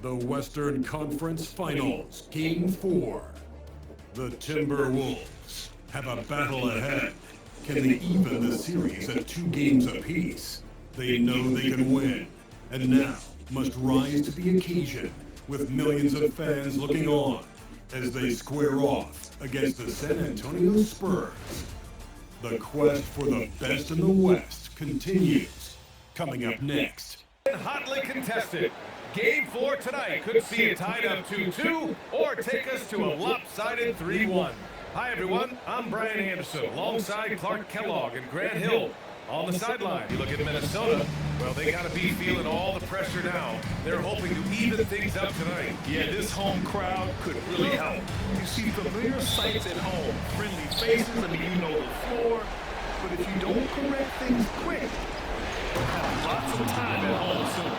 The Western Conference Finals, Game 4. The Timberwolves have a battle ahead. Can they even the series at 2 games apiece? They know they can win, and now must rise to the occasion with millions of fans looking on as they square off against the San Antonio Spurs. The quest for the best in the West continues. Coming up next. Hotly contested. Game 4 tonight could see it tied up 2-2 or take us to a lopsided 3-1. Hi everyone, I'm Brian Anderson alongside Clark Kellogg and Grant Hill. On the sideline, you look at Minnesota, well, they got to be feeling all the pressure now. They're hoping to even things up tonight. Yeah, this home crowd could really help. You see familiar sights at home, friendly faces, you know the floor. But if you don't correct things quick, you'll have lots of time at home soon.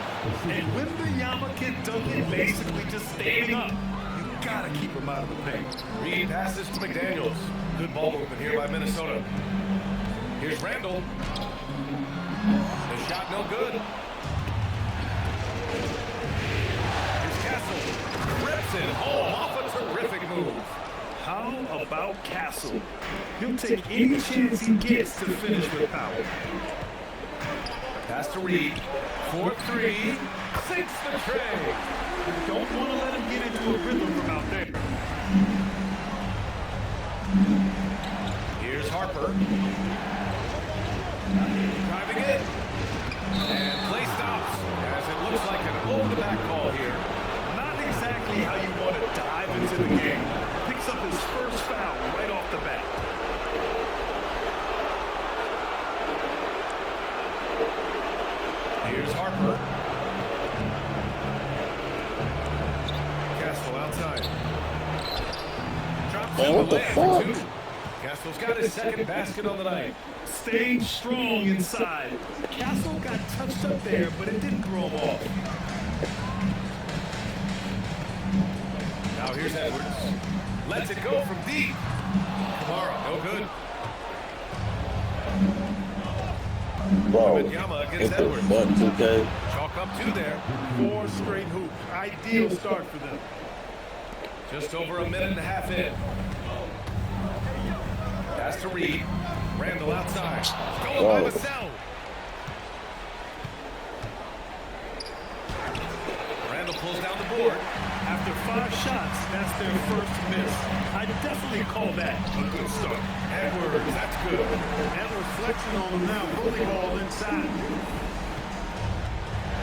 And Wembanyama can dunk it basically just standing up. You got to keep him out of the paint. Reed passes to McDaniels. Good ball movement here by Minnesota. Here's Randle. The shot no good. Here's Castle. Rips it home off a terrific move. How about Castle? He'll take any chance he gets to finish with power. Pass to Reed. 4-3. Sinks the tray. You don't want to let him get into a rhythm from out there. Here's Harper. Driving in. And play stops as it looks like an over-the-back call here. Not exactly how you want to dive into the game. Picks up his first foul right off the bat. Here's Harper. Castle outside. Drops in the lane for 2. Castle's got his second basket on the night. Staying strong inside. Castle got touched up there, but it didn't throw him off. Now here's Edwards. Lets it go from deep. Kamara, no good. Yama against Edwards. Chalk up 2 there. 4 straight hoops. Ideal start for them. Just over a minute and a half in. Pass to Reed. Randle outside. Stolen by Vassell. Randle pulls down the board. After 5 shots, that's their first miss. I definitely call that a good start. Edwards, that's good. Edwards flexing on him now. Bully ball inside.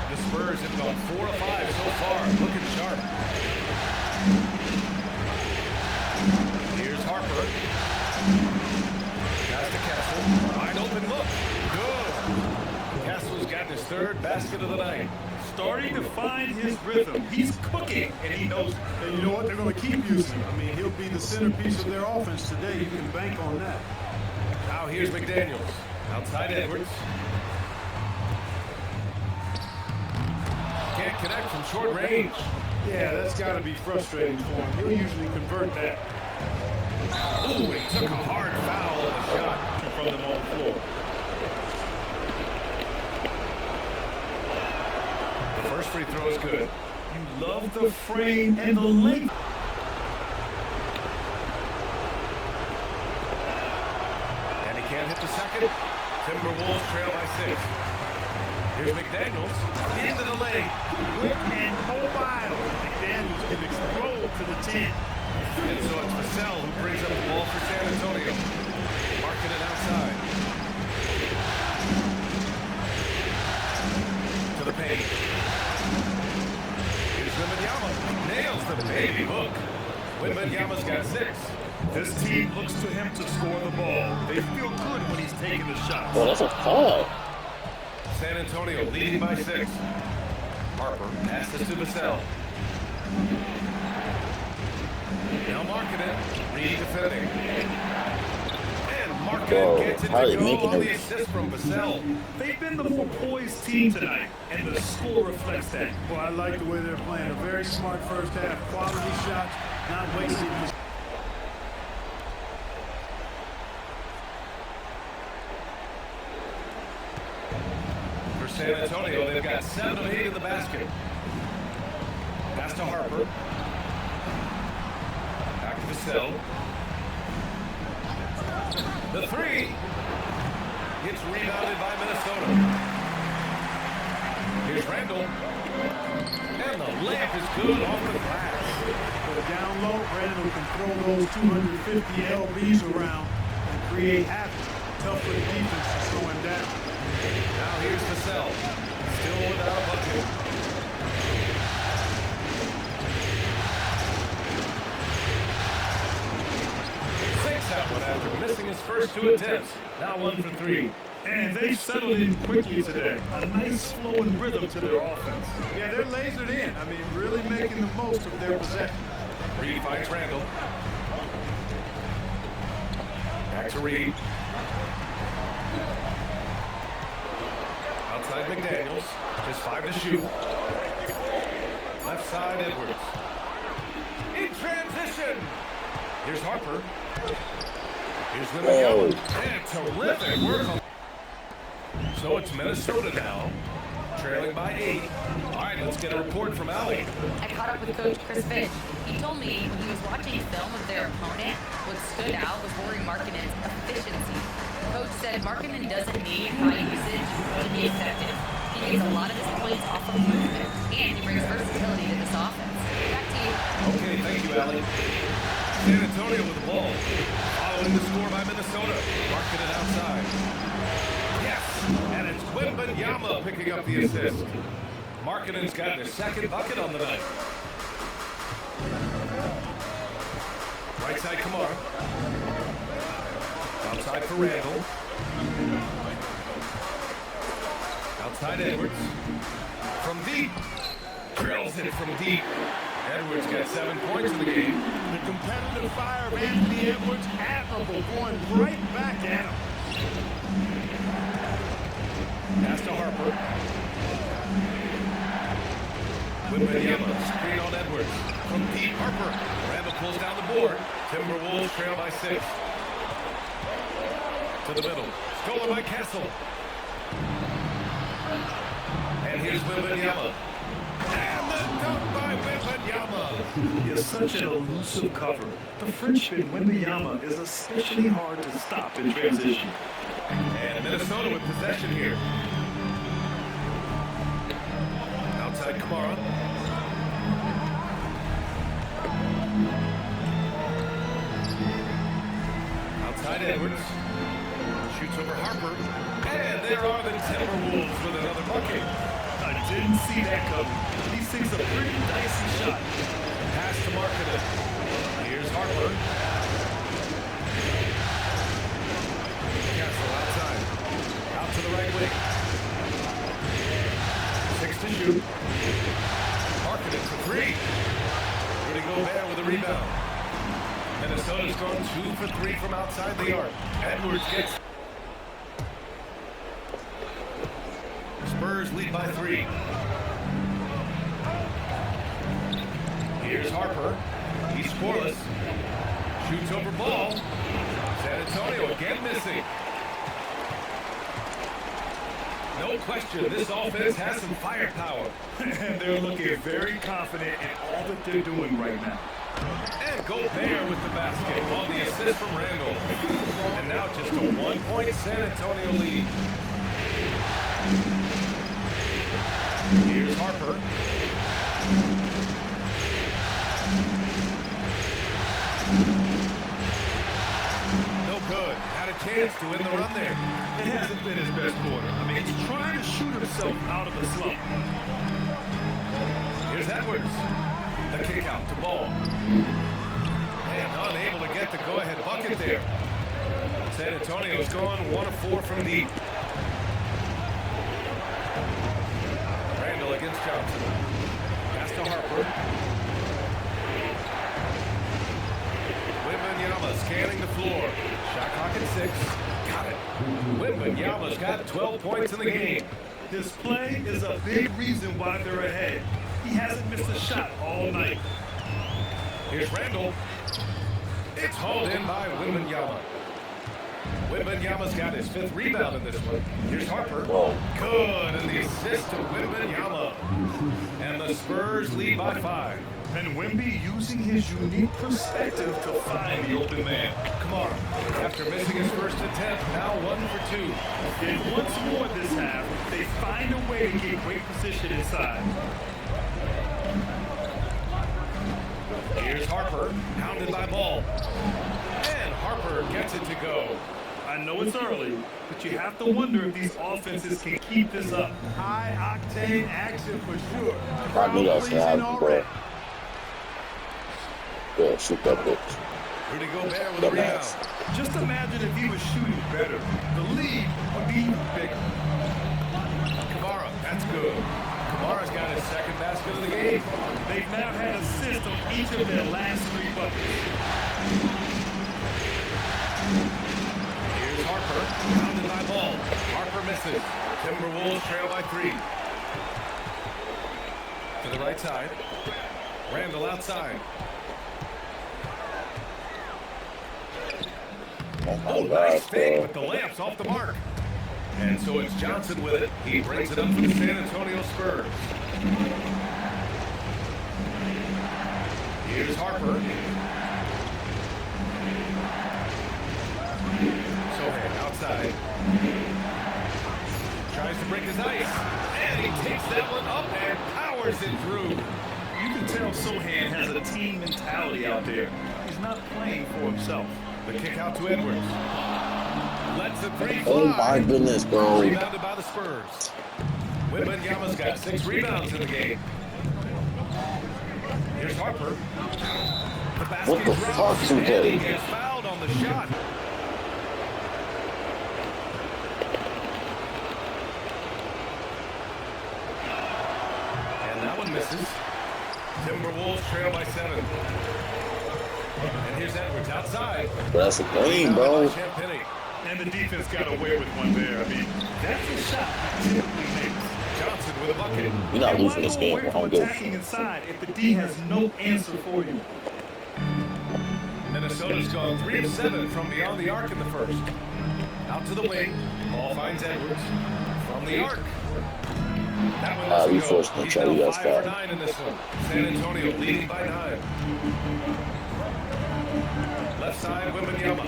The Spurs have gone 4 of 5 so far. Looking sharp. Here's Harper. Pass to Castle. Wide open look. Good. Castle's got his 3rd basket of the night. Starting to find his rhythm. He's cooking, and he knows. And you know what? They're going to keep using him. I mean, he'll be the centerpiece of their offense today. You can bank on that. Now here's McDaniels. Outside Edwards. Can't connect from short range. Yeah, that's got to be frustrating for him. He'll usually convert that. Ooh, he took a hard foul on the shot from them on the floor. The first free throw is good. You love the frame and the length. And he can't hit the second. Timberwolves trail by 6. Here's McDaniels into the lane. Quick and mobile. McDaniels can explode to the 10. And so it's Vassell who brings up the ball for San Antonio. Marking it outside. To the paint. Here's Wembanyama. Nails the baby hook. Wembanyama's got 6. This team looks to him to score the ball. They feel good when he's taking the shots. Well, that's a foul. San Antonio leading by 6. Harper passes to Vassell. Now marking it. Reed defending. And marking it gets it to go on the assist from Vassell. They've been the more poised team tonight, and the score reflects that. Well, I like the way they're playing. A very smart first half. Quality shots, not wasted. For San Antonio, they've got 7 of 8 in the basket. to Harper. Back to Vassell. The three gets rebounded by Minnesota. Here's Randle. And the layup is good off the glass. But down low, Randle can throw those 250 LBs around and create havoc. Tough for the defense to slow him down. Now here's Vassell. Still without a bucket. That one after missing his first 2 attempts. Now 1 for 3. And they settled in quickly today. A nice flow and rhythm to their offense. Yeah, they're lasered in. I mean, really making the most of their possession. Reed finds Randle. Back to Reed. Outside McDaniels. Just 5 to shoot. Left side Edwards. In transition. Here's Harper. Here's Wembanyama. And terrific work. So it's Minnesota now, trailing by 8. All right, let's get a report from Allie. I caught up with Coach Chris Finch. He told me when he was watching film of their opponent, what stood out was Rory Markkanen's efficiency. Coach said Markkanen doesn't need high usage to be effective. He gets a lot of his points off of movement, and he brings versatility to this offense. Back to you. Okay, thank you, Allie. San Antonio with the ball. Following the score by Minnesota. Markkanen outside. Yes, and it's Wembanyama picking up the assist. Markkanen's got their second bucket on the night. Right side Kamara. Outside for Randle. Outside Edwards. From deep. Drills it from deep. Edwards got 7 points in the game. The competitive fire of Anthony Edwards, admirable, going right back at him. Pass to Harper. Wembanyama, screen on Edwards. From deep, Harper. Randle pulls down the board. Timberwolves trail by 6. To the middle. Stolen by Kessel. And here's Wembanyama. And the dunk by Wembanyama. He is such an elusive cover. The Frenchman Wembanyama is especially hard to stop in transition. And Minnesota with possession here. Outside Kamara. Outside Edwards. Shoots over Harper. And there are the Timberwolves with another bucket. I didn't see that coming. He sinks a pretty dicey shot. Pass to Markkanen. Here's Harper. Castle outside. Out to the right wing. 6 to shoot. Markkanen for 3. Rudy Gobert with a rebound. Minnesota's gone 2 for 3 from outside the arc. Edwards gets. Spurs lead by 3. Here's Harper. He's scoreless. Shoots over ball. San Antonio again missing. No question, this offense has some firepower. And they're looking very confident in all that they're doing right now. And Gobert with the basket on the assist from Randle. And now just a 1-point San Antonio lead. Here's Harper. No good. Had a chance to win the run there. It hasn't been his best quarter. I mean, he's trying to shoot himself out of the slump. Here's Edwards. The kick out to Ball. And unable to get the go-ahead bucket there. San Antonio's gone 1 of 4 from deep. Randle against Johnson. Pass to Harper. Wembanyama scanning the floor. Shot clock at 6. Got it. Wembanyama's got 12 points in the game. His play is a big reason why they're ahead. He hasn't missed a shot all night. Here's Randle. It's hauled in by Wembanyama. Wembanyama's got his 5th rebound in this one. Here's Harper. Whoa. Good, and the assist to Wembanyama. And the Spurs lead by 5. And Wemby using his unique perspective to find the open man. Kamara, after missing his first attempt, now 1 for 2. And once more this half, they find a way to get great position inside. Here's Harper, pounded by Ball. And Harper gets it to go. I know it's early, but you have to wonder if these offenses can keep this up. High-octane action for sure. I knew that was Pleasing happening, bro. already. Yeah, shoot that bitch. Rudy Gobert with a rebound. Dumbass. Just imagine if he was shooting better. The lead would be even bigger. Kamara, that's good. Kamara's got his 2nd basket of the game. They've now had assists on each of their last 3 buckets. Here's Harper, pounded by Ball. Harper misses. Timberwolves trail by 3. To the right side. Randle outside. Oh, nice fake, but the layup's off the mark. And so it's Johnson with it. He brings it up for the San Antonio Spurs. Here's Harper. Sohan outside. Tries to break his ice. And he takes that one up and powers it through. You can tell Sohan has a team mentality out there. He's not playing for himself. The kick out to Edwards. Lets the 3 fly. Oh my goodness, bro. Rebounded by the Spurs. Wembanyama's got 6 rebounds in the game. Here's Harper. The basket What the drops, fuck, and he CJ? gets fouled on the shot. And that one misses. Timberwolves trail by 7. And here's Edwards outside. That's the game, bro. Champagny. And the defense got away with one there. I mean, that's a shot he typically makes. Johnson with a bucket. You're not And losing why this go game. away I from don't give a attacking shit. inside if the D has no answer for you? Minnesota's gone 3 of 7 from beyond the arc in the first. Out to the wing. Ball finds Edwards. From the arc. That one doesn't we go. forced the He's try. now We got 5 for fouled. 9 in this one. San Antonio leading by 9. Left side, Wembanyama.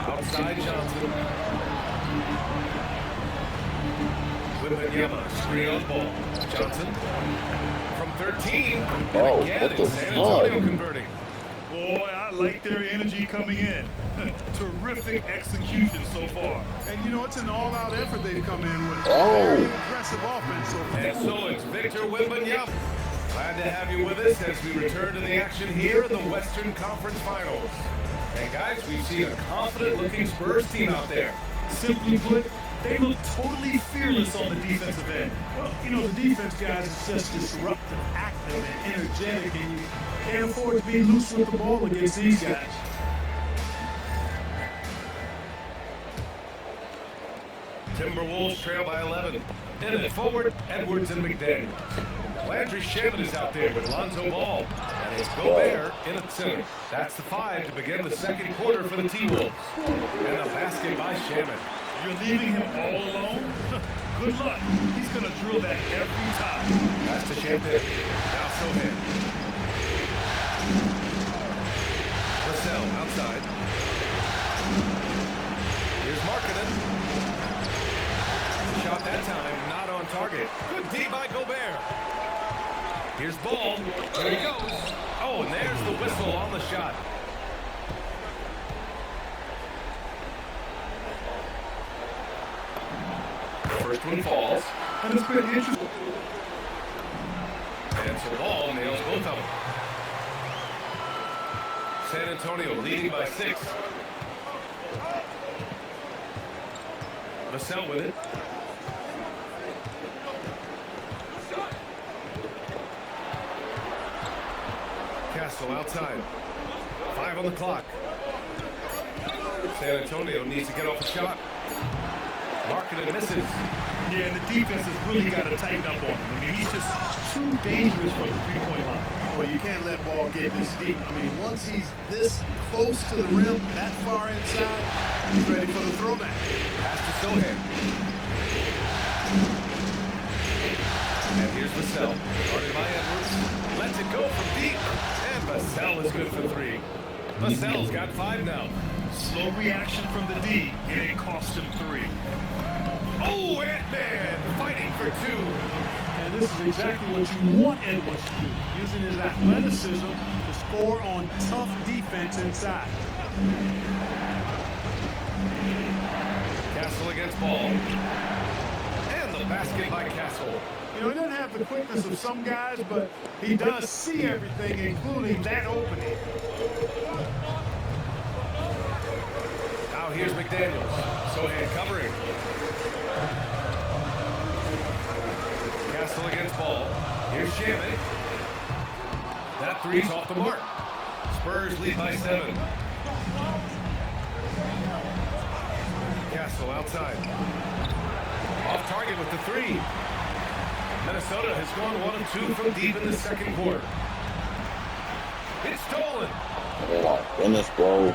Outside, Johnson. Wembanyama, screen on ball. Johnson from 13. And Oh, again, what the it's San Antonio fuck? converting. Boy, I like their energy coming in. Terrific execution so far. And, you know, it's an all-out effort they've come in with. Oh. Very aggressive offense so far. And so it's Victor Wembanyama. Glad to have you with us as we return to the action here in the Western Conference Finals. And guys, we've seen a confident-looking Spurs team out there. Simply put, they look totally fearless on the defensive end. Well, you know, the defense guys is just disruptive, active, and energetic, and you can't afford to be loose with the ball against these guys. Timberwolves trail by 11. In it forward, Edwards and McDaniels. Landry Shaman is out there with Lonzo Ball. And it's Gobert in at center. That's the 5 to begin the 2nd quarter for the T-Wolves. And a basket by Shaman. You're leaving him all alone? Good luck. He's going to drill that every time. That's to Champagne. Now Sohan. Russell outside. Here's Markkanen. Shot that time, not on target. Good D by Gobert. Here's Ball. There he goes. Oh, and there's the whistle on the shot. First one falls. And it's been interesting. And so Ball nails both of them. San Antonio leading by 6. Vassell with it. Castle outside. 5 on the clock. San Antonio needs to get off a shot. Marketing misses. Yeah, and the defense has really got to tighten up on him. I mean, he's just too dangerous from the three-point line. Well, you can't let ball get this deep. I mean, once he's this close to the rim, that far inside, he's ready for the throwback. Pass to Sohan. And here's Vassell. Guarded by Edwards. Lets it go from deep. And Vassell is good for three. Vassell's got 5 now. Slow reaction from the D, and it cost him 3. Oh, Ant-Man fighting for 2. And this is exactly what you want Edwards to do, using his athleticism to score on tough defense inside. Castle against Ball. And the basket by Castle. You know, he doesn't have the quickness of some guys, but he does see everything, including that opening. Now here's McDaniels. Sohan covering. Castle against Ball. Here's Shamit. That three's off the mark. Spurs lead by 7. Castle outside. Off target with the 3. Minnesota has gone 1 of 2 from deep in the second quarter. It's stolen. Oh my goodness, bro.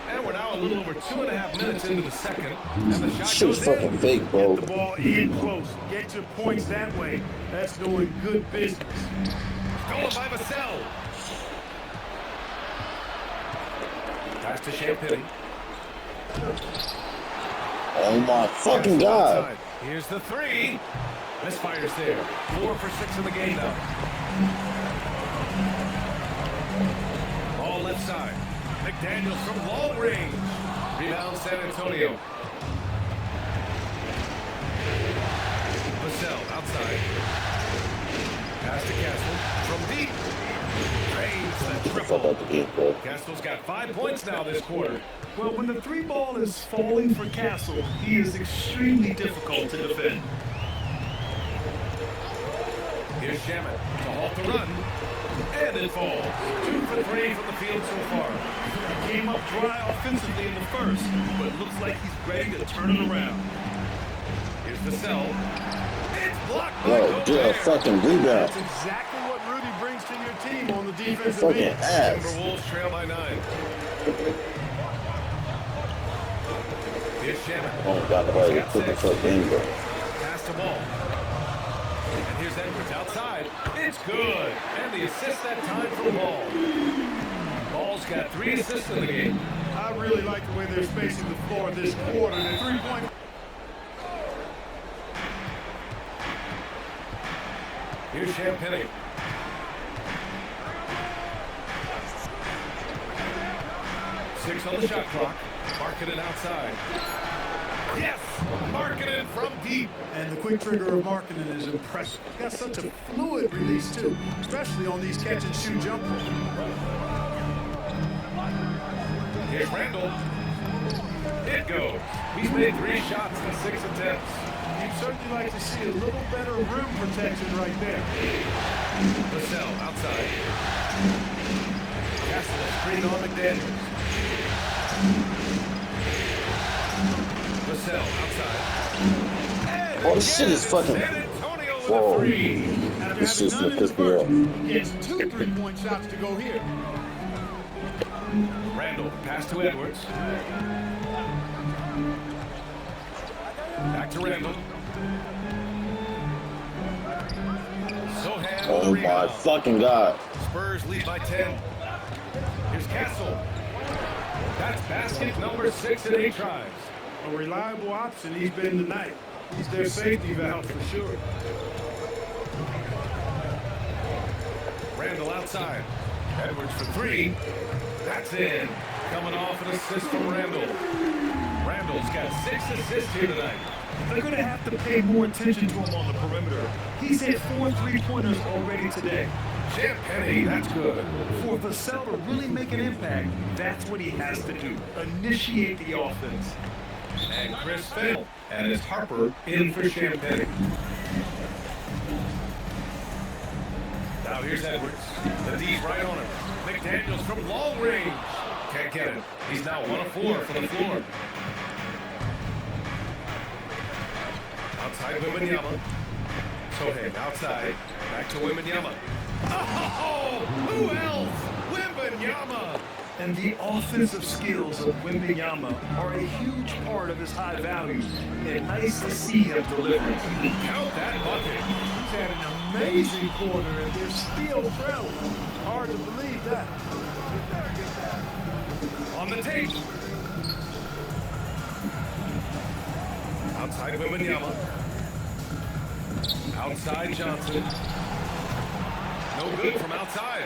And we're now a little over 2.5 minutes into the second. And the shot Shit was goes in. fucking fake, bro. Get the ball in close. Get your points that way. That's doing good business. Stolen by Vassell. Pass to Champagne. Oh my fucking god. Here's the 3. Misfires there. 4 for 6 in the game now. Ball left side. McDaniels from long range. Rebound San Antonio. Vassell outside. Pass to Castle from deep. Drains the Fuck triple. out the game, bro. Castle's got 5 points now this quarter. Well, when the 3 ball is falling for Castle, he is extremely difficult to defend. Here's Shamit to halt the run. And it falls. 2 for 3 from the field so far. He came up dry offensively in the first, but looks like he's ready to turn it around. Here's Vassell. It's blocked by Yo, Gobert. get a fucking rebound. That's exactly what Rudy brings to your team on the defensive Fucking end. ass. Timberwolves trail by 9. Here's Shamit. Oh god, nobody put the fuck in, bro. Pass the ball. And here's Edwards outside. It's good. And the assist that time for Ball. Ball's got 3 assists in the game. I really like the way they're spacing the floor this quarter. The three-point. Here's Champagne. Six on the shot clock. Marketing outside. Yes! Marketing from deep. And the quick trigger of marketing is impressive. He's got such a fluid release, too, especially on these catch-and-shoot jumpers. Here's Randle. It goes. He's made 3 shots in 6 attempts. You'd certainly like to see a little better rim protection right there. Vassell outside. Castle screen on McDaniels. Vassell outside. And Oh, this shit is fucking. San Antonio with Whoa. a 3. This shit's gonna piss me off. He gets 2 3-point shots to go here. Randle, pass to Edwards. Back to Randle. Sohan Oh with the my rebound. fucking god. Spurs lead by 10. Here's Castle. That's basket number 6 in 8 tries. A reliable option he's been tonight. He's their safety valve for sure. Randle outside. Edwards for 3. That's in. Coming off an assist from Randle. Randle's got 6 assists here tonight. They're going to have to pay more attention to him on the perimeter. He's hit 4 3-pointers already today. Champagne, that's good. For Vassell to really make an impact, that's what he has to do. Initiate the offense. And Chris Fennell. And it's Harper in for Champagne. Now here's Edwards. The D's right on him. McDaniels from long range. Can't get it. He's now 1 of 4 from the floor. Outside Wembanyama. Sohan outside. Back to Wembanyama. Oh, who else? Wembanyama. And the offensive skills of Wembanyama are a huge part of his high value. And nice to see him deliver. Count that bucket. He's had an amazing quarter, and they're still trailing. Hard to believe that. On the tape. Outside Wembanyama. Outside Johnson. No good from outside.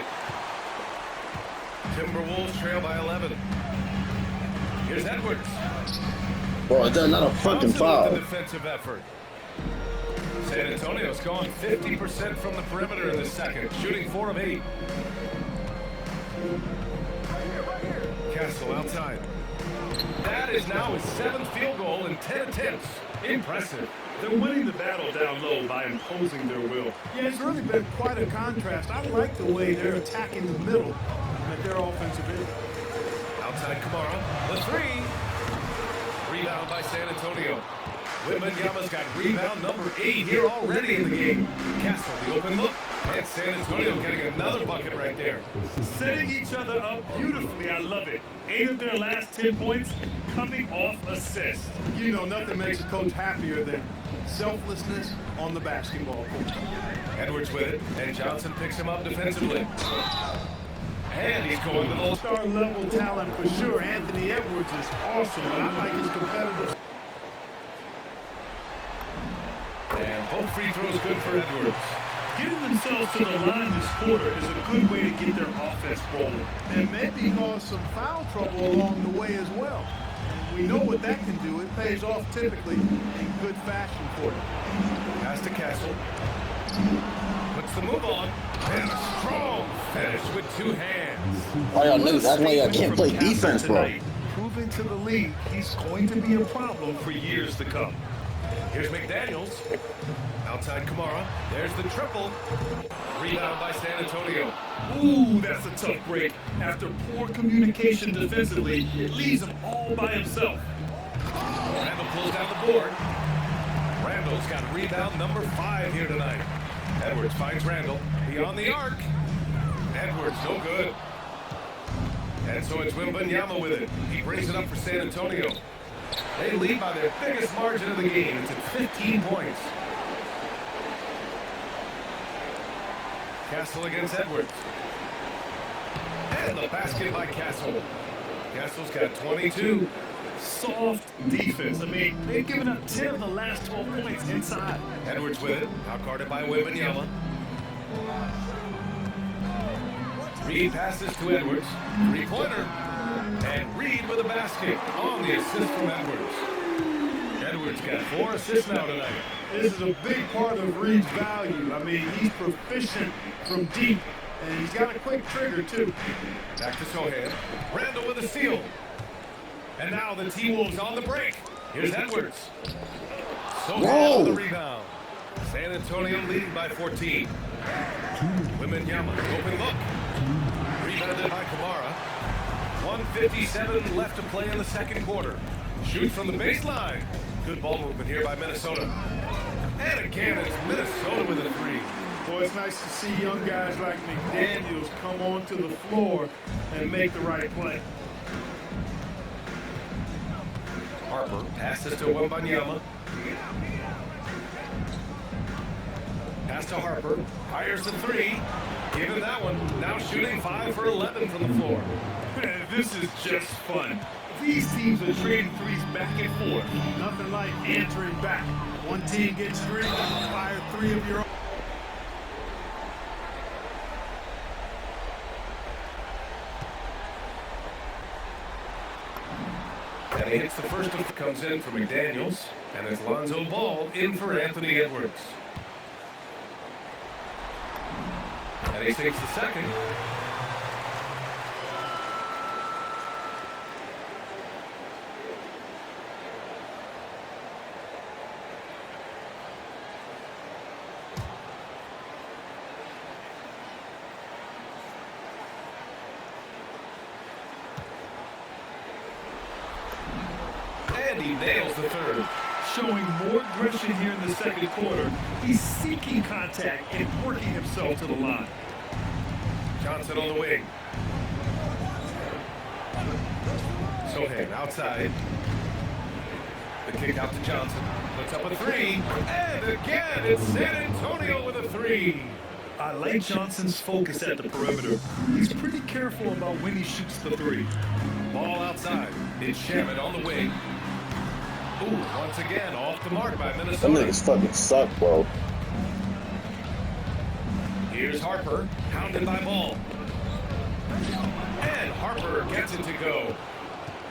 Timberwolves trail by 11. Here's Edwards. Bro, that's not a fucking Johnson foul. with the defensive effort. San Antonio's gone 50% from the perimeter in the second, shooting 4 of 8. Castle outside. That is now his 7th field goal in 10 attempts. Impressive. They're winning the battle down low by imposing their will. Yeah, it's really been quite a contrast. I like the way they're attacking the middle at their offensive end. Outside Kamara. The 3. Rebound by San Antonio. Wembanyama's got rebound number 8 here already in the game. Castle, the open look. And San Antonio getting another bucket right there. Setting each other up beautifully. I love it. 8 of their last 10 points coming off assists. You know, nothing makes a coach happier than selflessness on the basketball court. Edwards with it, and Johnson picks him up defensively. And he's going to the Star level talent for sure. Anthony Edwards is awesome, and I like his competitive. And both free throws good for Edwards. Getting themselves to the line this quarter is a good way to get their offense rolling. And maybe cause some foul trouble along the way as well. We know what that can do. It pays off typically in good fashion for them. Pass to Castle. Puts the move on. And a strong finish with 2 hands. Why y'all niggas acting like I can't play defense, bro? Proving to the league he's going to be a problem for years to come. Here's McDaniels. Outside Kamara. There's the triple. Rebound by San Antonio. Ooh, that's a tough break. After poor communication defensively, it leaves him all by himself. Randle pulls down the board. Randle's got rebound number 5 here tonight. Edwards finds Randle beyond the arc. Edwards, no good. And so it's Wembanyama with it. He brings it up for San Antonio. They lead by their biggest margin of the game. It's at 15 points. Castle against Edwards. And the basket by Castle. Castle's got 22. Soft defense. I mean, they've given up 10 of the last 12 points inside. Edwards with it. Outguarded by Wembanyama. Reed passes to Edwards. 3-pointer. And Reed with a basket on the assist from Edwards. Edwards got 4 assists now tonight. This is a big part of Reed's value. I mean, he's proficient from deep, and he's got a quick trigger, too. Back to Sohan. Randle with a steal. And now the T-Wolves on the break. Here's Edwards. Sohan with the rebound. San Antonio leading by 14. Wembanyama, open look. Rebounded by Kamara. 1:57 left to play in the second quarter. Shoot from the baseline. Good ball movement here by Minnesota. And again, it's Minnesota with a 3. Boy, it's nice to see young guys like McDaniels come onto the floor and make the right play. Harper passes to Wembanyama. Pass to Harper. Fires the 3. Give him that one. Now shooting 5 for 11 from the floor. This is just fun. These teams are trading threes back and forth. Nothing like answering back. One team gets 3, fire 3 of your own. And he hits the first one. Comes in for McDaniels. And it's Lonzo Ball in for Anthony Edwards. And he takes the second. And he nails the third. showing more aggression here in the second quarter. He's seeking contact and working himself to the line. Johnson on the wing. Sohan outside. The kick out to Johnson. Puts up a three. And again, it's San Antonio with a three. I like Johnson's focus at the perimeter. He's pretty careful about when he shoots the three. Ball outside. It's Shaman on the wing. Ooh, once again, off the mark by Minnesota. Them niggas fucking suck, bro. Here's Harper, hounded by Ball. And Harper gets it to go.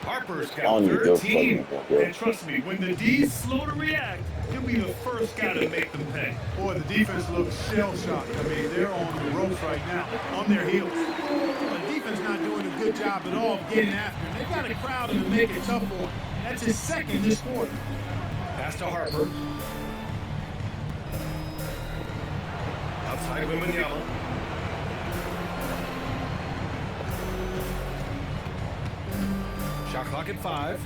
Harper's got 13. And trust me, when the D's slow to react, he'll be the first guy to make them pay. Boy, the defense looks shell-shocked. I mean, they're on the ropes right now, on their heels. The defense not doing a good job at all of getting after him. They've got to crowd him and make it tough for him. That's his second this quarter. Pass to Harper. Outside Wembanyama. Shot clock at 5.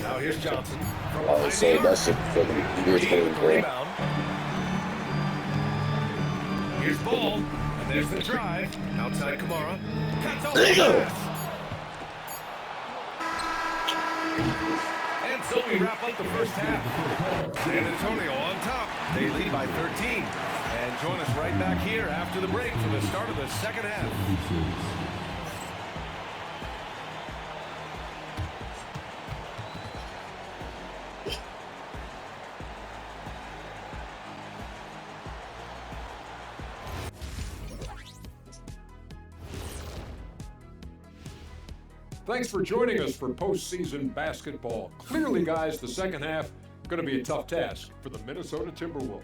Now here's Johnson. Oh, so that's a fucking irritating, bro. Rebound. Here's Ball. And there's the drive. Outside Kamara. Cuts off the pass. And so we wrap up the first half. San Antonio on top. They lead by 13. And join us right back here after the break for the start of the second half. Thanks for joining us for postseason basketball. Clearly, guys, the second half is going to be a tough task for the Minnesota Timberwolves.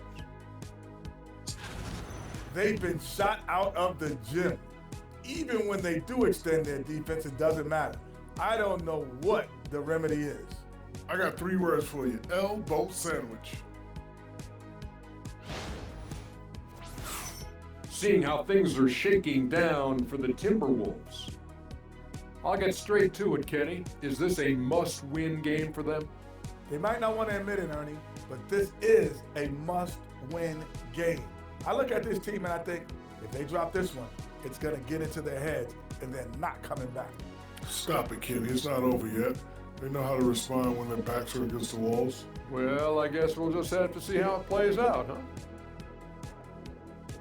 They've been shot out of the gym. Even when they do extend their defense, it doesn't matter. I don't know what the remedy is. I got 3 words for you. Elbow sandwich. Seeing how things are shaking down for the Timberwolves. I'll get straight to it, Kenny. Is this a must-win game for them? They might not want to admit it, Ernie, but this is a must-win game. I look at this team and I think, if they drop this one, it's going to get into their heads and they're not coming back. Stop it, Kenny. It's not over yet. They know how to respond when their backs are against the walls. Well, I guess we'll just have to see how it plays out, huh?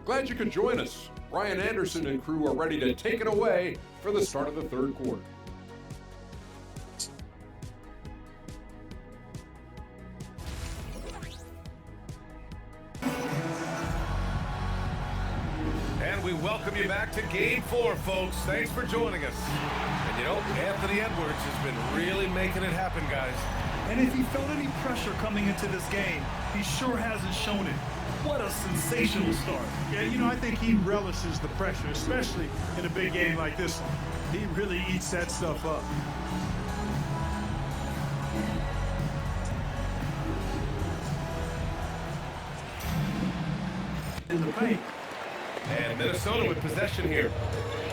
Glad you could join us. Ryan Anderson and crew are ready to take it away for the start of the third quarter. And we welcome you back to Game 4, folks. Thanks for joining us. And you know, Anthony Edwards has been really making it happen, guys. And if he felt any pressure coming into this game, he sure hasn't shown it. What a sensational start. Yeah, you know, I think he relishes the pressure, especially in a big game like this one. He really eats that stuff up. In the paint. And Minnesota with possession here.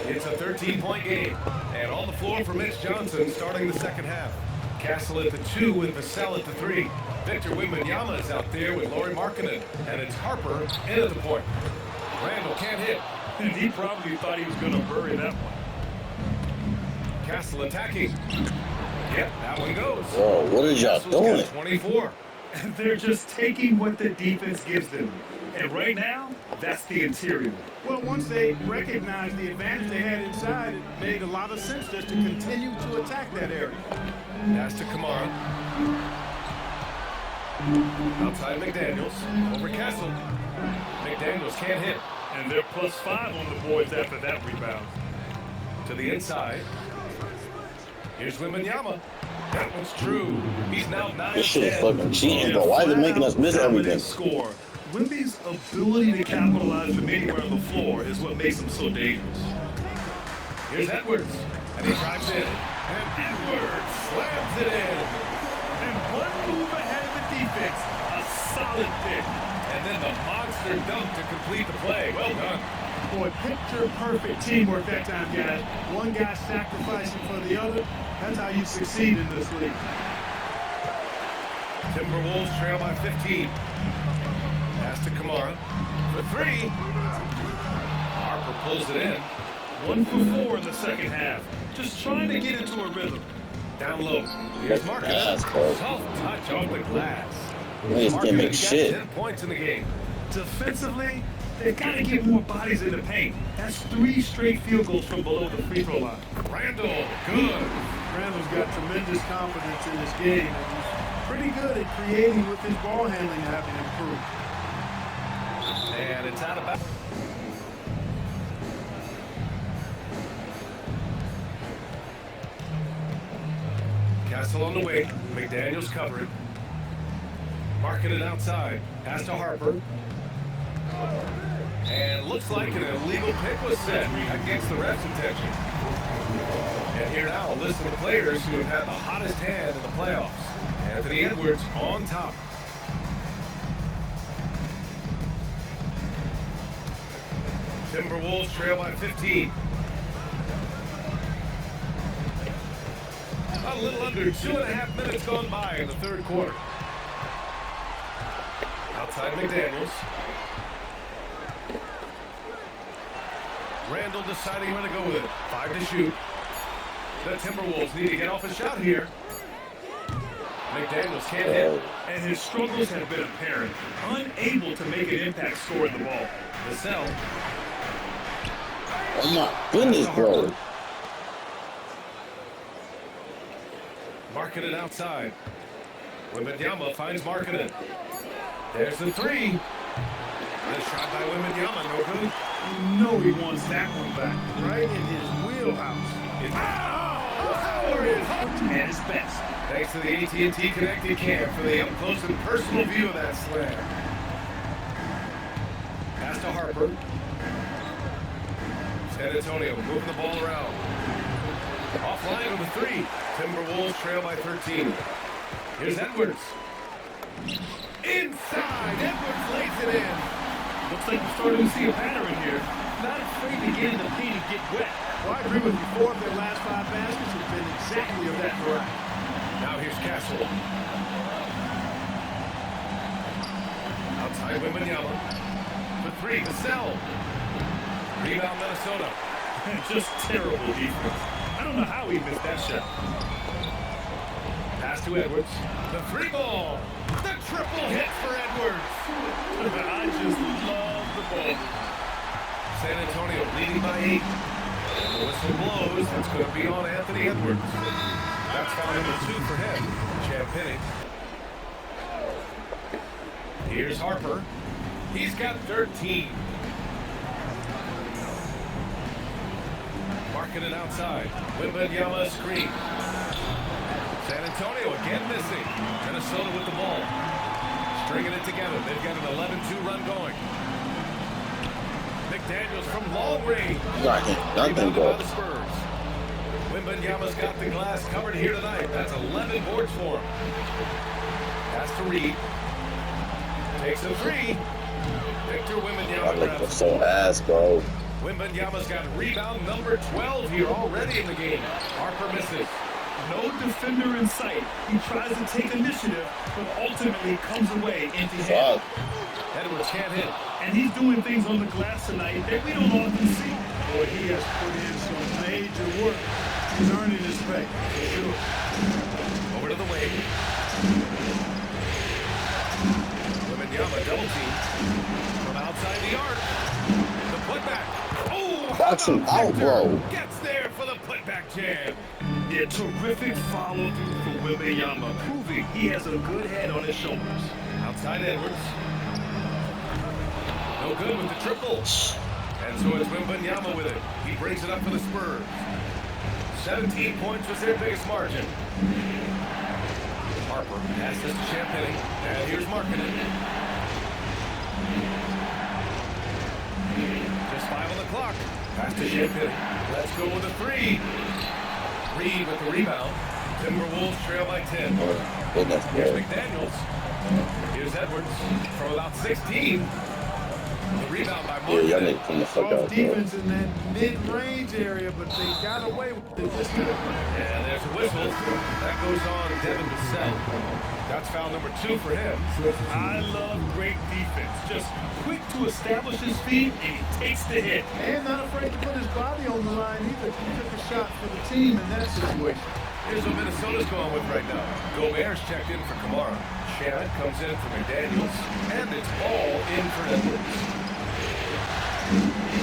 It's a 13-point game. And on the floor for Mitch Johnson starting the second half. Castle at the 2 and Vassell at the 3. Victor Wembanyama is out there with Lauri Markkanen. And it's Harper in at the point. Randle can't hit. And he probably thought he was going to bury that one. Castle attacking. Yep, that one goes. Whoa, what is y'all doing? 24. And they're just taking what the defense gives them. And right now, that's the interior. Well, once they recognized the advantage they had inside, it made a lot of sense just to continue to attack that area. Pass to Kamara. Outside McDaniels. Over Castle. McDaniels can't hit. And they're +5 on the boards after that rebound. To the inside. Here's Wembanyama. That one's true. He's now 9 This shit is 10. fucking cheating, bro. Why are they making us miss everything? Score. Wemby's ability to capitalize from anywhere on the floor is what makes him so dangerous. Here's Edwards. And he drives in. And Edwards slams it in. And one move ahead of the defense. A solid pick. And then the monster dunk to complete the play. Well done. Boy, picture-perfect teamwork that time, guys. One guy sacrificing for the other. That's how you succeed in this league. To Timberwolves trail by 15. Pass to Kamara for 3. Harper pulls it in. 1 for 4 in the second half. Just trying to get into a rhythm. Down low. Here's Marcus. Yes, bro. Soft touch off the glass. Niggas can't make Marcus got shit. 10 points in the game. Defensively, they've got to get more bodies in the paint. That's 3 straight field goals from below the free throw line. Randle, good. Randle's got tremendous confidence in his game, and he's pretty good at creating with his ball handling having improved. And it's out of bounds. Castle on the wing. McDaniels covering. Marking it outside. Pass to Harper. And looks like an illegal pick was set against the ref's intention. And here now, a list of the players who have had the hottest hand in the playoffs. Anthony Edwards on top. Timberwolves trail by 15. A little under 2.5 minutes gone by in the third quarter. Outside McDaniels. Randle deciding where to go with it. 5 to shoot. The Timberwolves need to get off a shot here. McDaniels can't hit. And his struggles have been apparent. Unable to make an impact scoring the ball. The cell. Oh my goodness, bro. Marketed outside. Wembanyama finds Marketed. There's the 3. Nice shot by Wembanyama, no good. You know he wants that one back, right in his wheelhouse. Howard is At his best. thanks to the AT&T Connected Cam for the up-close and personal view of that slam. Pass to Harper. San Antonio moving the ball around. Offline with a 3. Timberwolves trail by 13. Here's Edwards. Inside. Edwards lays it in. Looks like we're starting to see a pattern here. Not afraid to get in the paint and get wet. Well, I agree with you. 4 of their last 5 baskets have been exactly of that variety. Now here's Castle. Outside Wembanyama. For 3, the cell. Rebound Minnesota. Just terrible defense. I don't know how he missed that shot. Pass to Edwards. The 3 ball. The triple hit for Edwards. I just love the ball. San Antonio leading by 8. And the whistle blows. It's going to be on Anthony Edwards. That's foul number 2 for him. Champagny. Here's Harper. He's got 13. Marking it outside. Wembanyama screen. San Antonio again missing. Minnesota with the ball. Stringing it together. They've got an 11-2 run going. McDaniels from long range. Nothing, bro. By the Spurs. Wembanyama's got the glass covered here tonight. That's 11 boards for him. Pass to Reed. Takes a 3. Victor Wembanyama I look grabs so ass, bro. Wembanyama's got rebound number 12 here already in the game. Harper misses. No defender in sight. He tries to take initiative, but ultimately comes away empty-handed. Edwards can't hit. And he's doing things on the glass tonight that we don't often see. Boy, he has put in some major work. He's earning his pay, for sure. Over to the wing. Wembanyama double team. From outside the arc. The putback. Oh! Box him out, bro. Gets there for the putback jam. A terrific follow-through for Wembanyama, proving he has a good head on his shoulders. Outside Edwards. No good with the triple. And so it's Wembanyama with it. He brings it up for the Spurs. 17 points was their biggest margin. Harper passes to Champagny. And here's Markkanen. Just 5 on the clock. Pass to Champagny. Let's go with a 3. Reed with the rebound. Timberwolves trail by 10. Oh, goodness, Here's bro. McDaniels. Here's Edwards from about 16. The rebound by Yeah, y'all Martin. need to come the fuck Soft out, bro. defense in that mid-range area, but they got away with it this time. And there's a whistle. That goes on Devin Vassell. That's foul number 2 for him. I love great defense. Just quick to establish his feet, and he takes the hit. And not afraid to put his body on the line either. He took a shot for the team in that situation. Here's what Minnesota's going with right now. Gobert's checked in for Kamara. Shannon comes in for McDaniels. And it's Ball in for Edwards.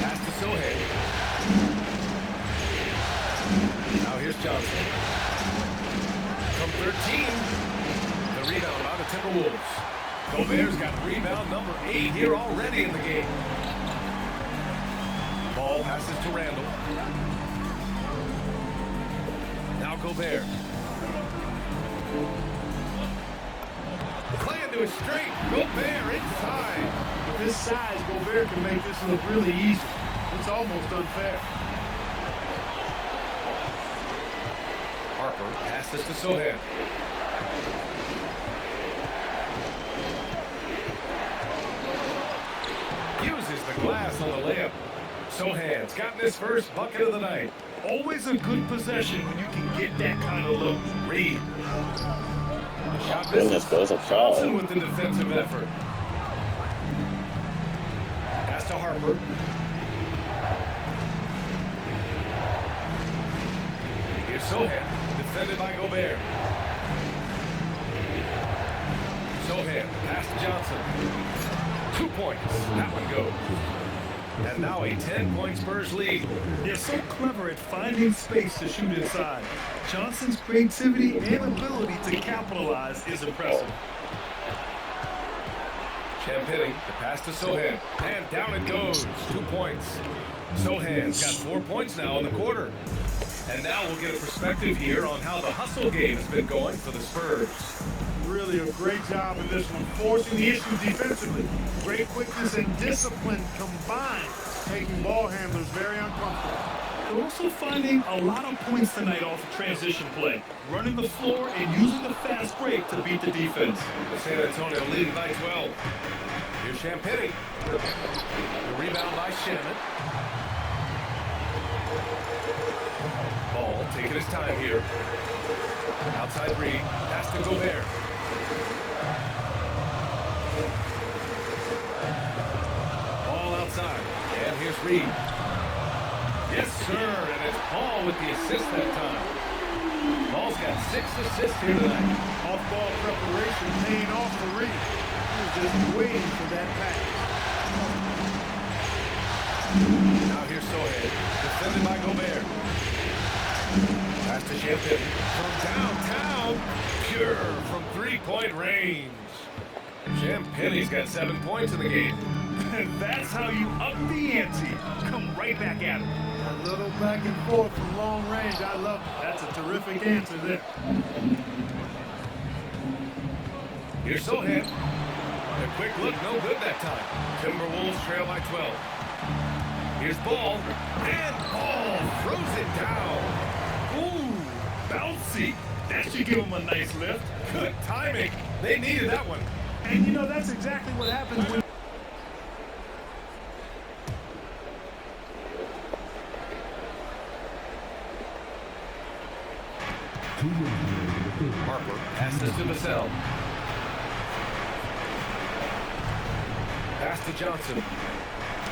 Pass to Sohan. Now here's Johnson. From 13. The rebound by the Timberwolves. Gobert's got rebound number 8 here already in the game. Ball passes to Randle. Now Gobert. Playing to his straight. Gobert inside. With his size, Gobert can make this look really easy. It's almost unfair. Harper passes to Sohan. Uses the glass on the layup. Sohan's gotten his first bucket of the night. Always a good possession when you can get that kind of look. Reed. Shot Goodness, misses. bro, it's a foul. Johnson with the defensive effort. Pass to Harper. Here's Sohan. Defended by Gobert. Sohan. Pass to Johnson. 2 points. That one goes. And now a 10-point Spurs lead. They're so clever at finding space to shoot inside. Johnson's creativity and ability to capitalize is impressive. Champagny, the pass to Sohan. And down it goes. 2 points. Sohan's got 4 points now in the quarter. And now we'll get a perspective here on how the hustle game has been going for the Spurs. Really a great job in this one, forcing the issue defensively. Great quickness and discipline combined, making ball handlers very uncomfortable. They're also finding a lot of points tonight off of transition play, running the floor and using the fast break to beat the defense. San Antonio leading by 12. Here's Champagny. The rebound by Shannon. Ball taking his time here. Outside Reed. Pass to Gobert. Ball outside. And here's Reed. Yes, sir. And it's Ball with the assist that time. Ball's got 6 assists here tonight. Off-ball preparation paying off for Reed. He was just waiting for that pass. Now here's Sohan. Defended by Gobert. Pass to Champagny. From downtown. Pure from three-point range. Champagny's got 7 points in the game. And that's how you up the ante. Come right back at him. A little back and forth from long range. I love it. That's a terrific answer there. Here's Sohan. A quick look, no good that time. Timberwolves trail by 12. Here's Ball. And Ball throws it down. Ooh, bouncy. That should give him a nice lift. Good timing. They needed that one. And you know, that's exactly what happens when Harper passes to Vassell. Pass to Johnson.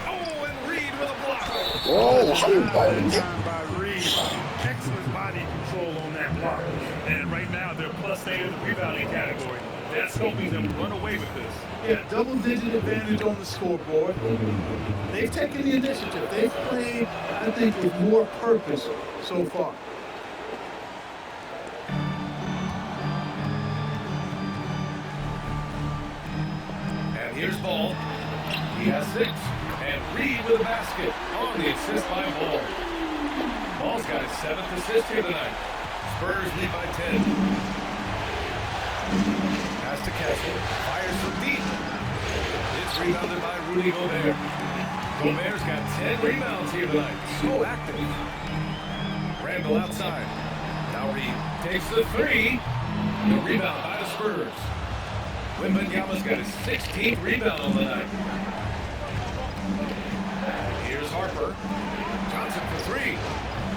Oh, and Reed with a block. Oh, time by Reed. Excellent body control on that block. And right now, they're +8 in the rebounding category. That's helping them run away with this. Yeah, double-digit advantage on the scoreboard. They've taken the initiative. They've played, I think, with more purpose so far. And here's Ball. He has 6. And Reed with a basket on the assist by Ball. Ball's got his 7th assist here tonight. Spurs lead by 10. Pass to Kessler. Fires from deep. It's rebounded by Rudy Gobert. Gobert's got 10 rebounds here tonight. So active. Randle outside. Now Reed takes the 3. The rebound by the Spurs. Wembanyama's got his 16th rebound on the night. Harper. Johnson for three.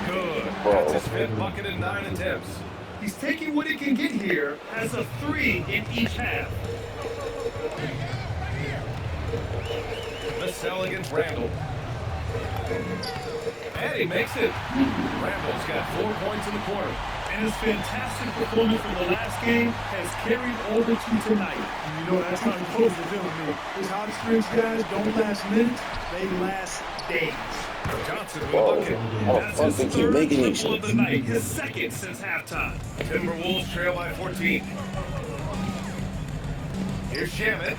Good. Whoa. That's his fifth bucket in 9 attempts. He's taking what he can get here as a 3 in each half. Vassell against Randle. And he makes it. Randle's got 4 points in the quarter. And his fantastic performance from the last game has carried over to tonight. And you know, that's how you're supposed to do it. These hot streaks guys don't last minutes, they last days. Johnson with a Whoa. bucket. Oh, That's fuck, his they keep third making these triple of shit. the night, his second since halftime. Timberwolves trail by 14. Here's Shamet.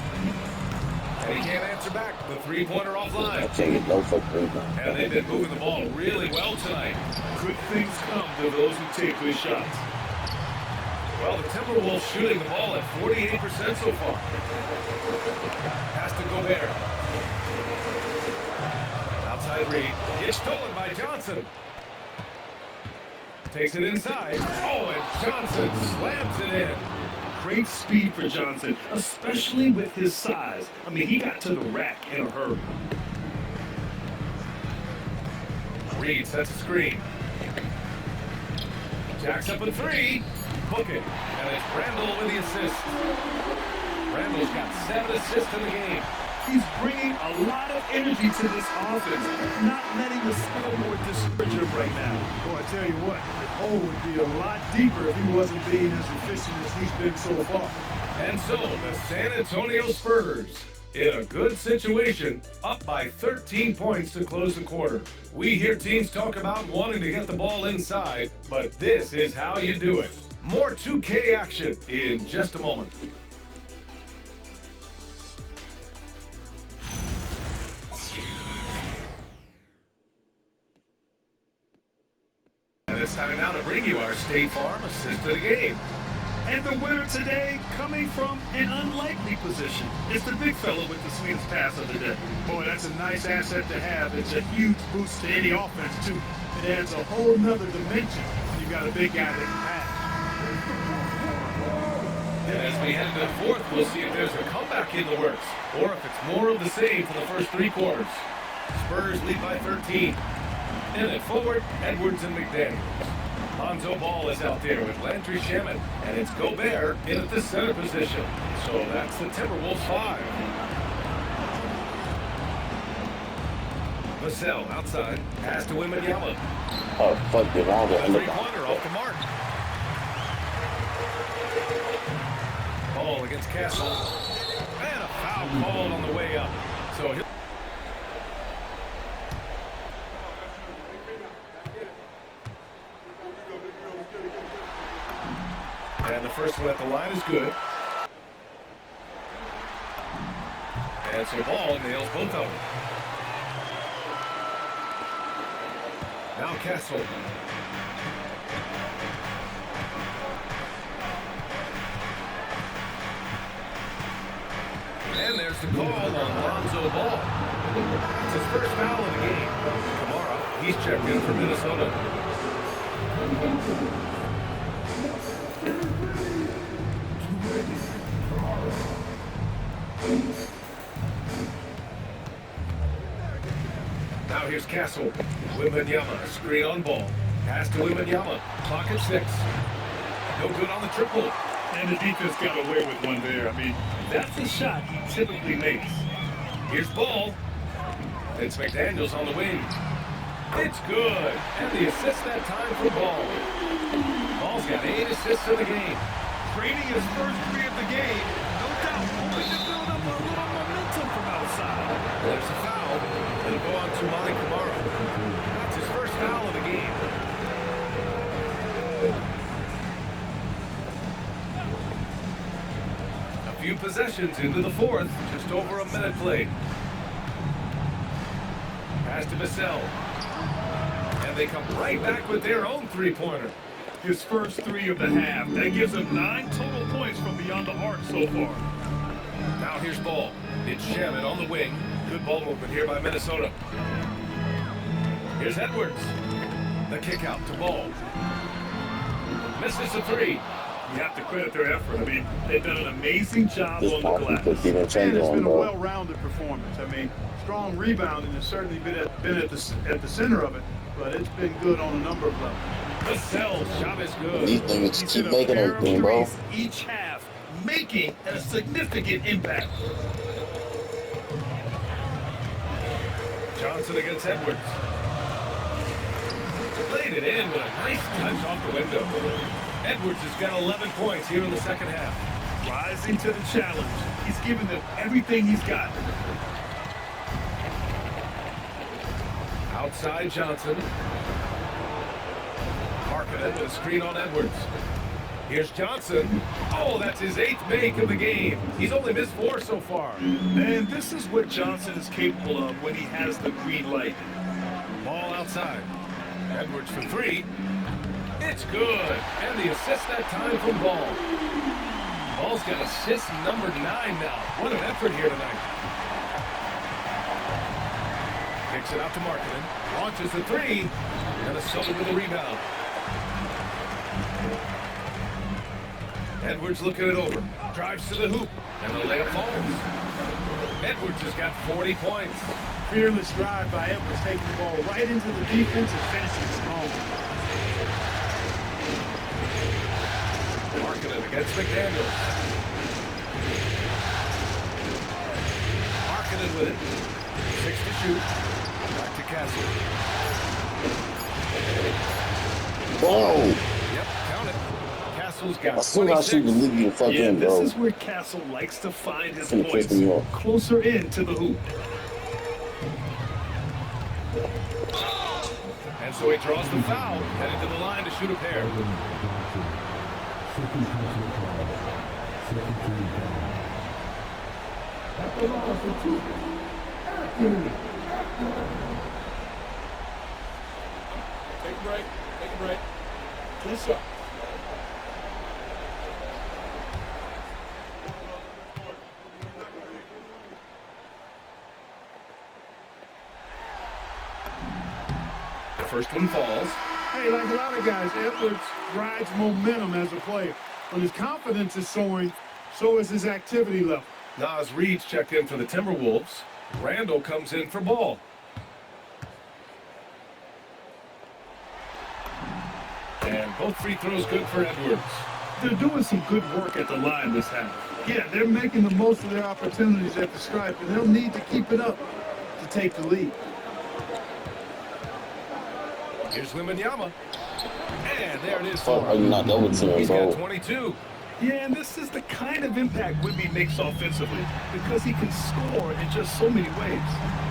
And he can't answer back. The three-pointer I offline. can't get no fucking rebound. And they've been moving the ball really well tonight. Good things come to those who take good shots. Well, the Timberwolves shooting the ball at 48% so far. Pass to Gobert. Outside read. It's stolen by Johnson. Takes it inside. Oh, and Johnson slams it in. Great speed for Johnson, especially with his size. I mean, he got to the rack in a hurry. Reed sets a screen. Jacks up a three. Book it. And it's Randle with the assist. Randle's got 7 assists in the game. He's bringing a lot of energy to this offense, not letting the scoreboard discourage him right now. Boy, I tell you what, the hole would be a lot deeper if he wasn't being as efficient as he's been so far. And so the San Antonio Spurs, in a good situation, up by 13 points to close the quarter. We hear teams talk about wanting to get the ball inside, but this is how you do it. More 2K action in just a moment. And it's time now to bring you our State Farm assist of the game. And the winner today, coming from an unlikely position, is the big fella with the sweetest pass of the day. Boy, that's a nice asset to have. It's a huge boost to any offense, too. It adds a whole nother dimension when you got a big guy that can pass. And as we head into the fourth, we'll see if there's a comeback in the works, or if it's more of the same for the first 3 quarters. Spurs lead by 13. In it forward, Edwards and McDaniels. Lonzo Ball is out there with Landry Shamet, and it's Gobert in at the center position. So that's the Timberwolves 5. Vassell outside, pass to Wembanyama. Oh, fuck the wrong The one. three-pointer off the mark. Ball against Castle. And a foul called on the way up. So he'll... And the first one at the line is good. And so Ball nails both of them. Now Castle. And there's the call on Lonzo Ball. It's his first foul of the game. Kamara, he's checked in for Minnesota. Now here's Castle. Wembanyama, screen on Ball. Pass to Wembanyama. Clock at 6. No good on the triple. And the defense got away with one there. I mean, that's a shot he typically makes. Here's Ball. It's McDaniels on the wing. It's good. And the assist that time for Ball. Ball's got 8 assists in the game. Trading his first 3 of the game, no doubt hoping to build up a little momentum from outside. There's a foul. It'll go on to Monty Kamara. That's his first foul of the game. A few possessions into the fourth. Just over a minute played. Pass to Vassell. And they come right back with their own three-pointer. His first 3 of the half. That gives him 9 total points from beyond the arc so far. Now here's Ball. It's Shamet on the wing. Good ball movement here by Minnesota. Here's Edwards. The kick out to Ball. Misses the 3. You have to credit their effort. I mean, they've done an amazing job This on the part glass. even And change it's on, been a bro. well-rounded performance. I mean, strong rebounding has certainly been at the center of it, but it's been good on a number of levels. The Cell shot is good. These niggas He's keep hit a making pair of everything, bro. threes each half, making a significant impact. Johnson against Edwards. Laid it in with a nice touch off the window. Edwards has got 11 points here in the second half. Rising to the challenge. He's given them everything he's got. Outside Johnson. Marketed with a screen on Edwards. Here's Johnson. Oh, that's his 8th make of the game. He's only missed 4 so far. And this is what Johnson is capable of when he has the green light. Ball outside. Edwards for 3. It's good. And the assist that time from Ball. Ball's got assist number 9 now. What an effort here tonight. Kicks it out to Marketed. Launches the 3. Minnesota with a rebound. Edwards looking it over. Drives to the hoop. And the layup falls. Edwards has got 40 points. Fearless drive by Edwards, taking the ball right into the defense and finishing strong. Marketed against McDaniels. Marketed with it. 6 to shoot. Back to Castle. Whoa! Yep, count it. Castle's got As soon as I shoot the 26. league, you fuck Yeah, in, this bro. is where Castle likes to find his Finna piss points. me off. Closer in to the hoop. And so he draws the foul, headed to the line to shoot a pair. Take a break. Take a break. Close up. The first one falls. Hey, like a lot of guys, Edwards rides momentum as a player. When his confidence is soaring, so is his activity level. Nas Reed's checked in for the Timberwolves. Randle comes in for Ball. And both free throws good for Edwards. They're doing some good work at the line this half. Yeah, they're making the most of their opportunities at the stripe, and they'll need to keep it up to take the lead. Here's Wembanyama. And there it is Fuck, for are you him. not double team, He's got bro? 22. Yeah, and this is the kind of impact Wemby makes offensively because he can score in just so many ways.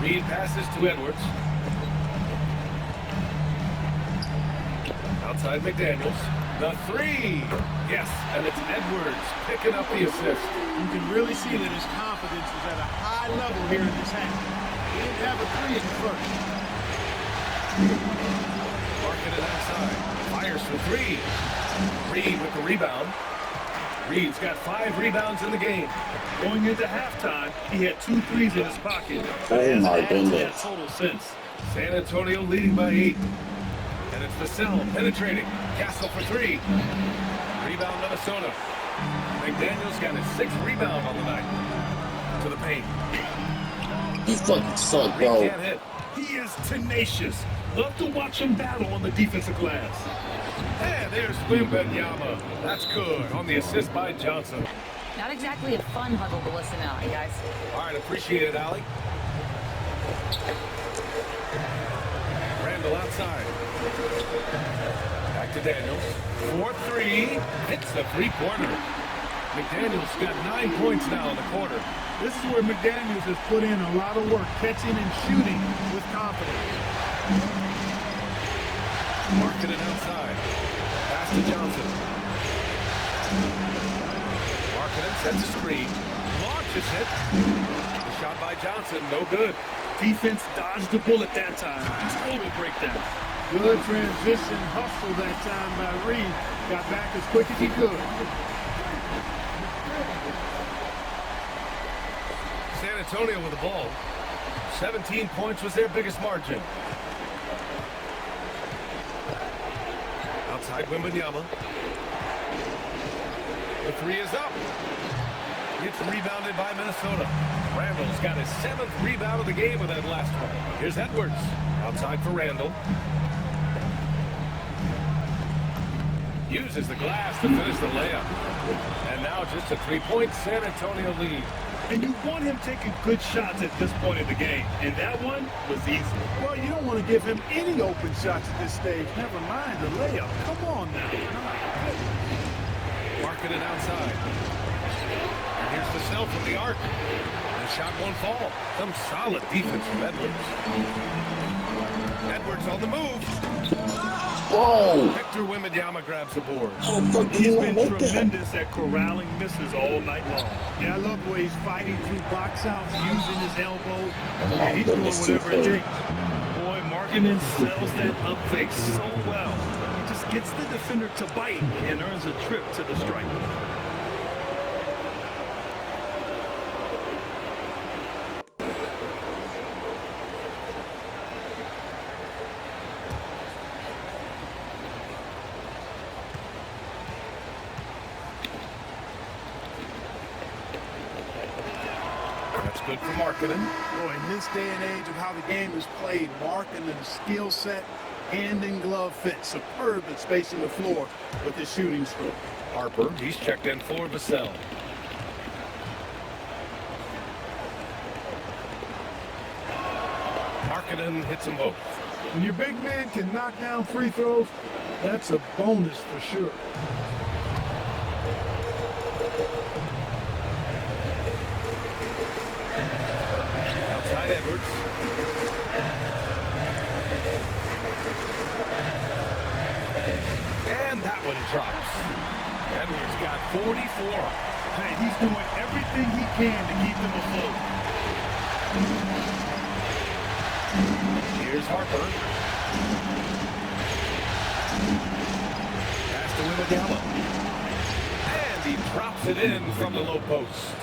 Reed passes to Edwards. Outside McDaniels. The 3. Yes, and it's Edwards picking up the assist. You can really see that his confidence is at a high level here in this half. He didn't have a 3 in the first. Marking it outside. Fires for 3. Reed with the rebound. Reed's got 5 rebounds in the game. Going into halftime, he had 2 threes in his pocket. Oh It my adds to that goodness. total sense. San Antonio leading by 8. And it's the Cell penetrating. Castle for 3. Rebound Minnesota. McDaniels got his 6th rebound on the night. To the paint. You fucking suck, Reed bro. can't hit. He is tenacious. Love to watch him battle on the defensive glass. And there's Wembanyama. That's good on the assist by Johnson. Not exactly a fun huddle to listen to, guys. All right, appreciate it, Allie. Randle outside. Back to Daniels. 4-3. Hits the three-pointer. McDaniels got 9 points now in the quarter. This is where McDaniels has put in a lot of work, catching and shooting with confidence. Marking it outside. Pass to Johnson. Marking it, sets a screen. Launches it. The shot by Johnson, no good. Defense dodged the bullet that time. Total breakdown. Good transition hustle that time by Reed. Got back as quick as he could. San Antonio with the ball. 17 points was their biggest margin. Outside Wembanyama. The three is up. It's rebounded by Minnesota. Randle's got his 7th rebound of the game with that last one. Here's Edwards. Outside for Randle. Uses the glass to finish the layup. And now just a 3-point San Antonio lead. And you want him taking good shots at this point in the game. And that one was easy. Well, you don't want to give him any open shots at this stage. Never mind the layup. Come on now. Marking it outside. And here's the cell from the arc. The shot won't fall. Some solid defense from Edwards. Edwards on the move. Whoa! Victor Wembanyama grabs the board. He's been tremendous at corralling misses all night long. Yeah, I love the way he's fighting through box outs, using his elbows. Yeah, he's doing whatever it takes. Boy, Markkanen sells that up fake so well. He just gets the defender to bite and earns a trip to the stripe. Good for Markkanen. Boy, in this day and age of how the game is played, Markkanen's skill set, hand and glove fit, superb at spacing the floor with his shooting stroke. Harper, he's checked in for Vassell. Markkanen hits them both. When your big man can knock down free throws, that's a bonus for sure. Edwards. And that one drops. Edwards got 44. Hey, he's doing everything he can to keep them afloat. Here's Harper. Pass to Wembanyama. And he drops it in from the low post.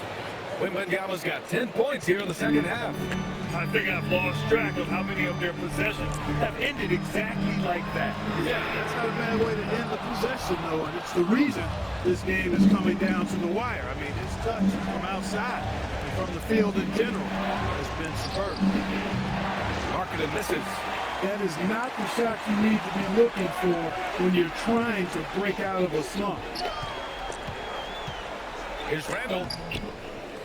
Wembanyama's got 10 points here in the second half. I think I've lost track of how many of their possessions have ended exactly like that. Yeah, that's not a bad way to end the possession, though, and it's the reason this game is coming down to the wire. I mean, his touch from outside and from the field in general has been superb. Markkanen misses. That is not the shot you need to be looking for when you're trying to break out of a slump. Here's Randle.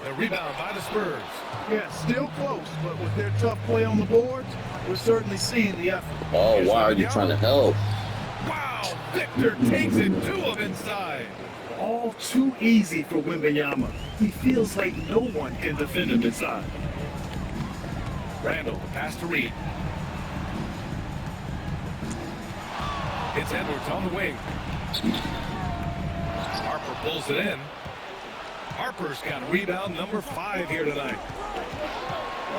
The rebound by the Spurs. Yeah, still close, but with their tough play on the boards, we're certainly seeing the effort. Oh, why are you trying to help? Wow, Victor takes it to him inside. All too easy for Wembanyama. He feels like no one can defend him inside. Randle, pass to Reed. It's Edwards on the wing. Harper pulls it in. Harper's got rebound number 5 here tonight.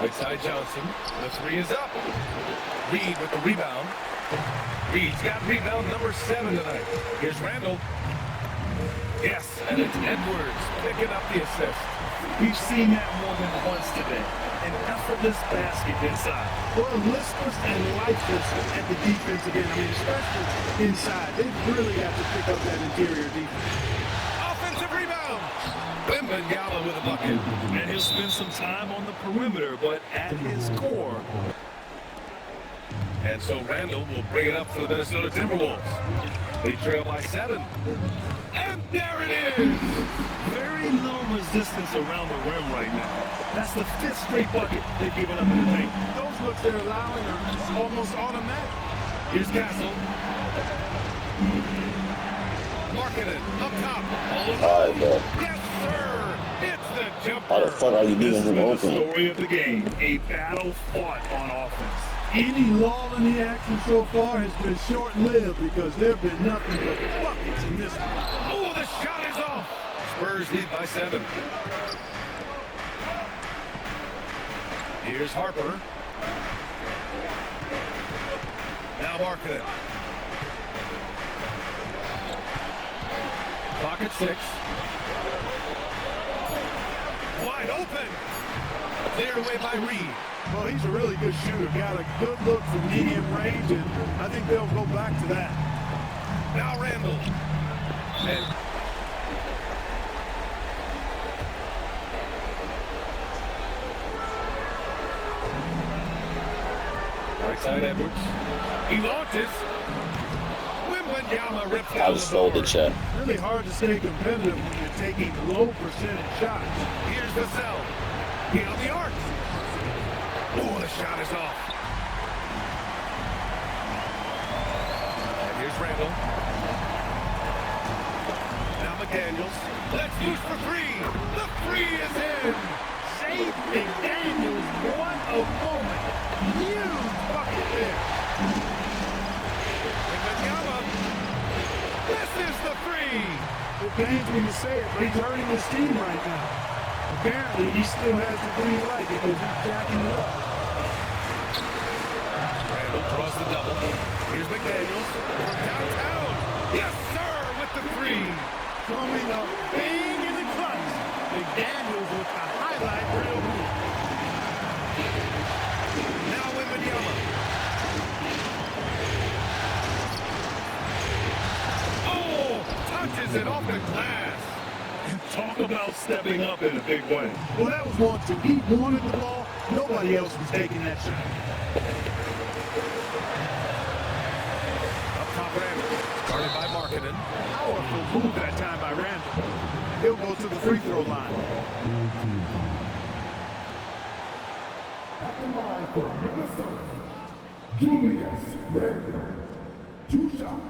Right side Johnson. The three is up. Reed with the rebound. Reed's got rebound number 7 tonight. Here's Randle. Yes, and it's Edwards picking up the assist. We've seen that more than once today. An effortless basket inside. Well, listless and lifeless at the defense again. I mean, especially inside. They've really got to pick up that interior defense. Offensive rebound. Wembanyama with a bucket. And he'll spend some time on the perimeter, but at his core. And so Randle will bring it up for the Minnesota Timberwolves. They trail by 7. And there it is! Very little resistance around the rim right now. That's the 5th straight bucket they've given up in the paint. Those looks they're allowing are almost automatic. Here's Castle. Markkanen up top. All right, bro. Yes, sir! It's the jumper. How the fuck are you This leaving has him been the open? story of the game. A battle fought on offense. Any lull in the action so far has been short-lived because there have been nothing but buckets in this one. Oh, the shot is off! Spurs lead by 7. Here's Harper. Now Markkanen. Clock at 6. Wide open! Cleared away by Reed. Well, he's a really good shooter. Got a good look from medium range, and I think they'll go back to that. Now Randle. And Right side Edwards. He launches. Wembanyama rips I down just the fold the board. check. Really hard to stay competitive when you're taking low percentage shots. Here's Vassell. Beyond the arc. Oh, the shot is off. And here's Randle. Now McDaniels. Let's loose for three. The three is in. Save McDaniels, what a moment. Huge bucket there. Wembanyama. This is the three. It pains me to say it, but he's hurting his team right now. Apparently, he still has the green light because he's jacking it up. Randle draws the double. Here's McDaniels from downtown. Yes, sir, with the three. Coming up big in the clutch. McDaniels with the highlight reel. Now Wembanyama. Oh, touches it off the glass. Talk about stepping up in a big way. Well, that was one to he wanted the ball. Nobody else was taking that shot. Up top Randle. Guarded by Markkanen. Powerful move that time by Randle. He'll go to the free throw line. At the line for Minnesota, Julius Randle. 2 shots.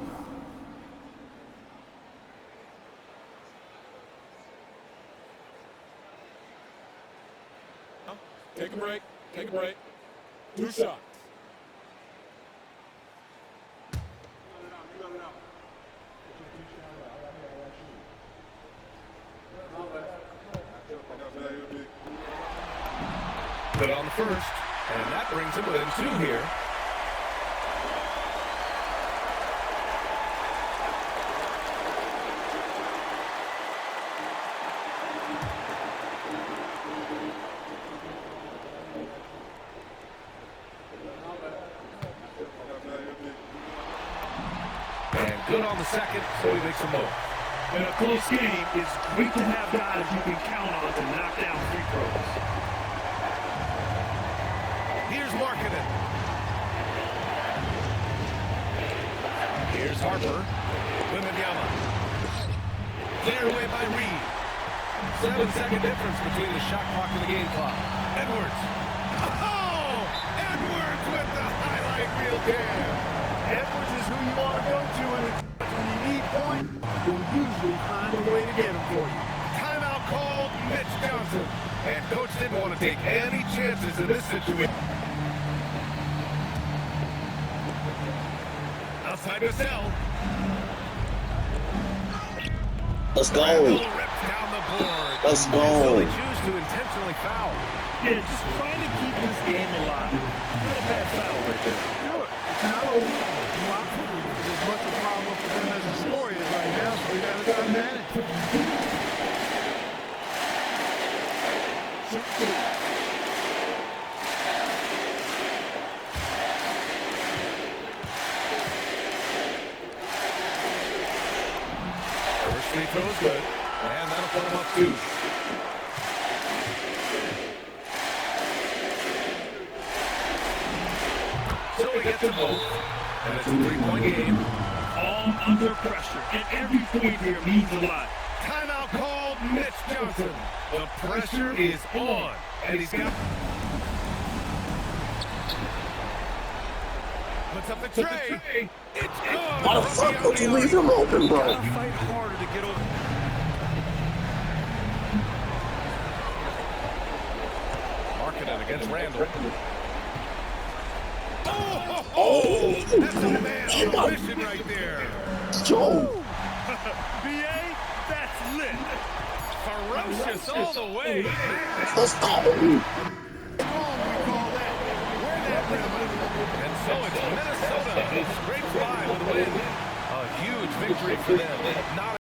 Take a break. Take a break. 2 shots. Good on the first, and that brings him within 2 here. And good on the second, so he makes a move. In a close game, it's great to have guys you can count on to knock down free throws. Here's Markkanen. Here's Harper. Wembanyama. Cleared away by Reed. 7-second difference between the shot clock and the game clock. Edwards. Oh! Edwards with the highlight reel jam. Edwards is who you want to go to, and when you need points, you'll usually find a way to get him for you. Timeout called Mitch Johnson. And coach didn't want to take any chances in this situation. Outside Vassell. Let's go. Randle rips down the board. Let's go. So they choose to intentionally foul. Yeah, just trying to keep this game alive. Not a bad foul right there. Sure. It's not over. There's as much a problem for them as the score is right now, so we got to try to manage. First free throw is good. And that'll put him up 2. So we get to both. And it's a 3-point game. All under pressure, and every point here means a lot. Timeout called Mitch Johnson. The pressure is on. And he's got... Puts up the tray. It's good. Why the fuck would you leave him open, bro? Gotta fight harder to get over. Markkanen against Randle. Oh, that's a man on a mission right there. Joe. BA, that's lit. Ferocious all the way. Let's go. And so it's Minnesota who scrapes by with a win. A huge victory for them. Not